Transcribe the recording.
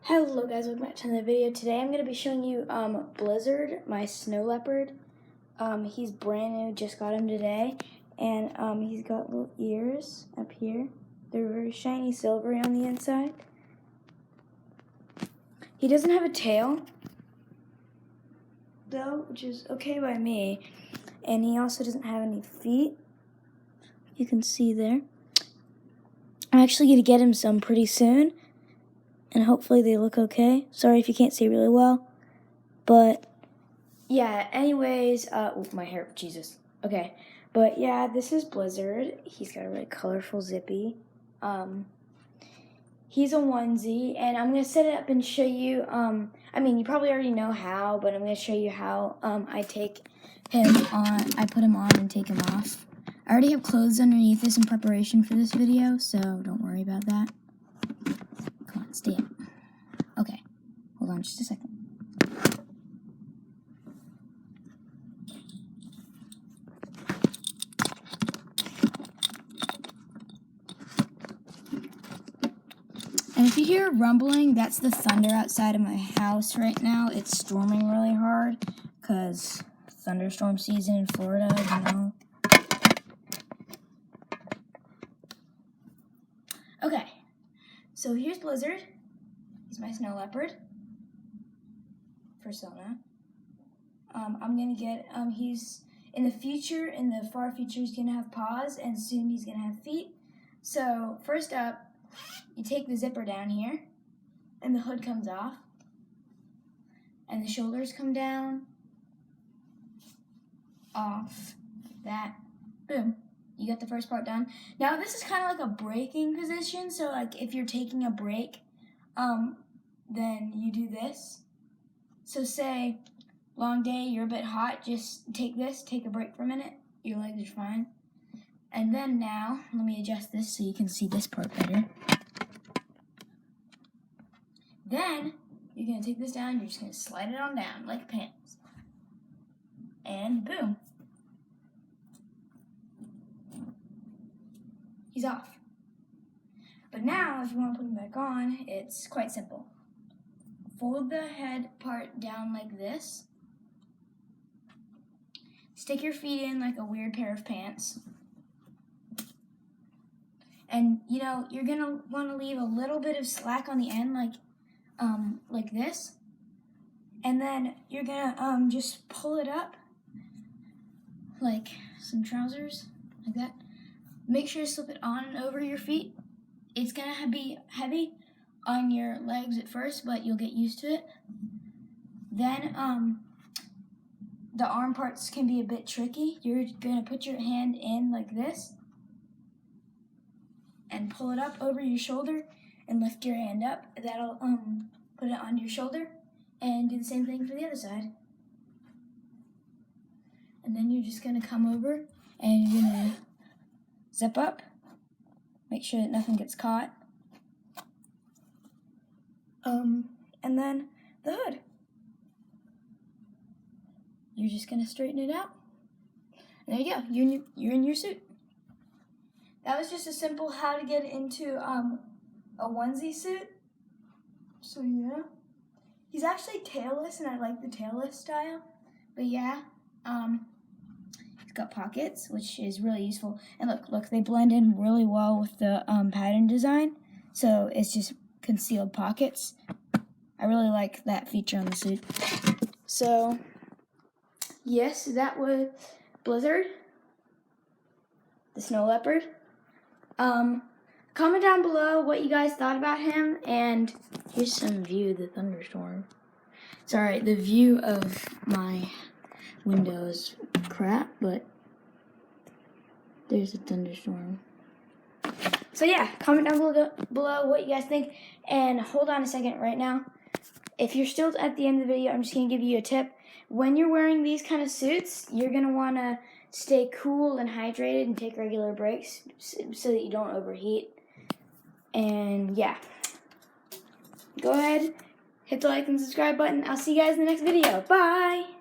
Hello guys, welcome back to another video. Today I'm going to be showing you Blizzard, my snow leopard. He's brand new, just got him today. And he's got little ears up here. They're very shiny silvery on the inside. He doesn't have a tail, though, which is okay by me. And he also doesn't have any feet. You can see there. I'm actually going to get him some pretty soon. And hopefully they look okay. Sorry if you can't see really well. But, yeah, anyways, my hair, Jesus. Okay, but yeah, this is Blizzard. He's got a really colorful zippy. He's a onesie, and I'm going to set it up and show you, I mean, you probably already know how, but I'm going to show you how I take him on, I put him on and take him off. I already have clothes underneath this in preparation for this video, so don't worry about that. Come on, stay up. Okay, hold on just a second. And if you hear rumbling, that's the thunder outside of my house right now. It's storming really hard because thunderstorm season in Florida, you know. Okay, so here's Blizzard. He's my snow leopard persona. I'm gonna get, he's in the future, in the far future, he's gonna have paws, and soon he's gonna have feet. So first up, you take the zipper down here, and the hood comes off, and the shoulders come down, off, that, boom. You got the first part done. Now this is kind of like a braking position, so like if you're taking a break, then you do this. So say, long day, you're a bit hot, just take this, take a break for a minute, your legs are fine. And then now, let me adjust this so you can see this part better. Then, you're going to take this down, you're just going to slide it on down like pants. And boom. He's off. But now, if you want to put him back on, it's quite simple. Fold the head part down like this. Stick your feet in like a weird pair of pants. And, you know, you're going to want to leave a little bit of slack on the end like this. And then you're going to just pull it up like some trousers, like that. Make sure to slip it on and over your feet. It's going to be heavy on your legs at first, but you'll get used to it. Then the arm parts can be a bit tricky. You're going to put your hand in like this and pull it up over your shoulder and lift your hand up. That'll put it on your shoulder, and do the same thing for the other side. And then you're just going to come over and you're going to zip up. Make sure that nothing gets caught. And then the hood. You're just going to straighten it out. And there you go. You're in your suit. That was just a simple how to get into a onesie suit. So yeah. He's actually tailless, and I like the tailless style. But yeah, he's got pockets, which is really useful. And look, they blend in really well with the pattern design. So it's just concealed pockets. I really like that feature on the suit. So, yes, that was Blizzard, the snow leopard. Comment down below what you guys thought about him, and here's some view of the thunderstorm. Sorry, the view of my window is crap, but there's a thunderstorm. So yeah, comment down below what you guys think, and hold on a second right now. If you're still at the end of the video, I'm just going to give you a tip. When you're wearing these kind of suits, you're going to want to stay cool and hydrated and take regular breaks so that you don't overheat. And yeah, go ahead, hit the like and subscribe button. I'll see you guys in the next video. Bye!